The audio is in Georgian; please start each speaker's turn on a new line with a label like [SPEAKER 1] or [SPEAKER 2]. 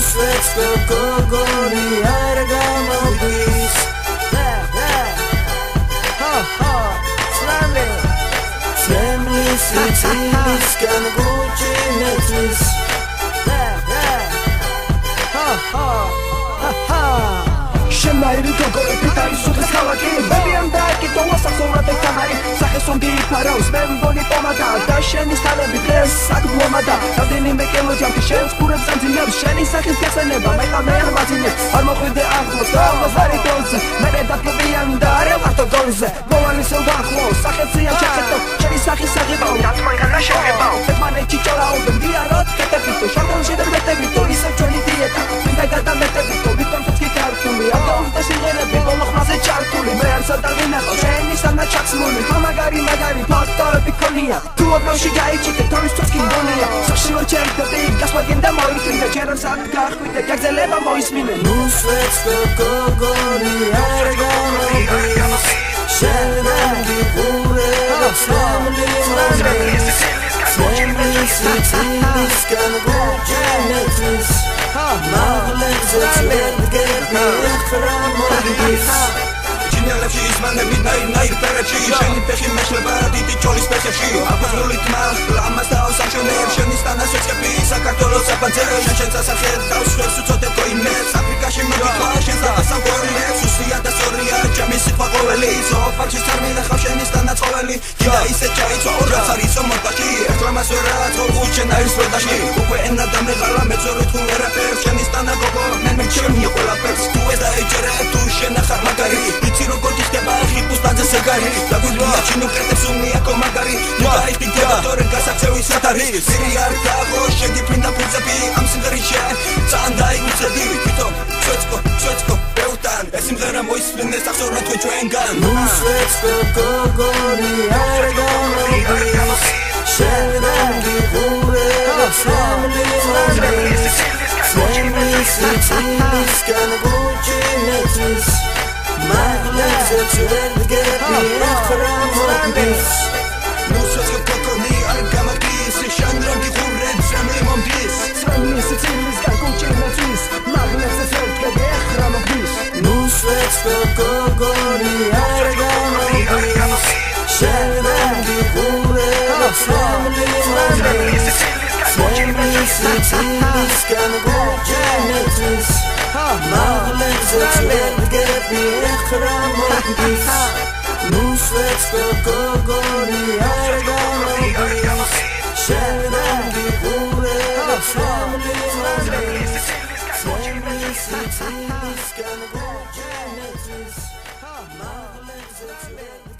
[SPEAKER 1] Nusvetsko kogori argamogis Zemlis icilis kan gučinetlis Შემაირი გოგორი პიტარი სუდეს ქალაქი ბებიან დააკითხო ასახომრატე კამარი სახესონდი ფარავს მე მგონი პომადა და შენი სტალები დღეს საკმომადა რამდენიმე კილოჯამში შენს ყურებს ამძინებს შენი სახის გახსენება მე ხამე არ მაძინებს არ მოხვიდე ახლოს და მოზარი დონზე მე დაფლებიან და არ ვართო გონზე მოვალი სულდახლო სახეცია ჩახეთო შენი სახის საღებავ დათმანგანა შეგებავ ერთმანეთში ჭოლაობ დიაროთ კეთებითო შარდონში და მეტებითო ისევ ჩვენი დიეტა მინდა გადამეტებითო ვიტომ ცოცხი ქართული სიმღერები ბოლოხმაზე ჩართული მე არ სადავინახო შენი სანა ჩაცმული მაგარი ფაქტორები ქონია თუ ოდნავში გაიჭიდე თავის ცოცხი მგონია საშილო ჩერდები გასვადგენ და მოიწვიდე ჯერა სად გახვიდე გაგზელება მოისმინე Nusvetsko kogori argamogis შენაგი ყურებს სამლიმონის Zemlis iciliskan gučinetlis Maglexe წერდგები ხრამოგის Ჩინელებში ისმანები ნაირ პერებში შენი ფეხი მეშლება დიდი ჭოლის ფეხებში აფრული თმა ლამას დაუსახშენებ შენი სტანასოცხები საქართველოს საფანძე შენ სასახეთ დავსვებს უწოდებ გოიმებს აფრიკაში მოგიხვა შენ საფასავგორილებს უსია და სორია ჯამის სიტყვა ყოველი ზოფარში წარმინახავ შენი სტანაცხოველი და ისე ჩაიწვა რაც არის მომბაში ერთლამას ვერა წողუ შენ არის პროდაში უკვე ენა და მეღალა მეძორი თუ ვერაფერს შენი სტანა გოგო მე ჩემი ყველაფერს თუ ეს დაიჯერე თუ შენ ახარ მაგარი იცი როგორ დიხდება ხიპუსტანზე სეგარი და გულია ჩინო კრეტებს უმიაკო მაგარი დაიდი გაბადორე გასაცევი სათარი სირი არ დაღო შეგიფრინდა ფუძები ამ სიმღერიშე ძალიან დაიგუცედი თვითონ სვეცკო ბეუტან ეს სიმღერა მოისმინეს ახსოვრა თქვენ ჩვენგან Nusvetsko kogori argamogis შენაგი ყურებს სამლიმონის Zemlis iciliskan gučinetlis Maglexe წერდგები ხრამოგის Nusvetsko kogori argamogis შენაგი ყურებს სამლიმონის Zemlis iciliskan gučinetlis Maglexe წერდგები ხრამოგის Nusvetsko kogori argamogis შენაგი ყურებს სამლიმონის Zemlis iciliskan gučinetlis Maglexe წერდგები ხრამოგის Nusvetsko kogori argamogis შენაგი ყურებს სამლიმონის Zemlis iciliskan gučinetlis Maglexe წერდგები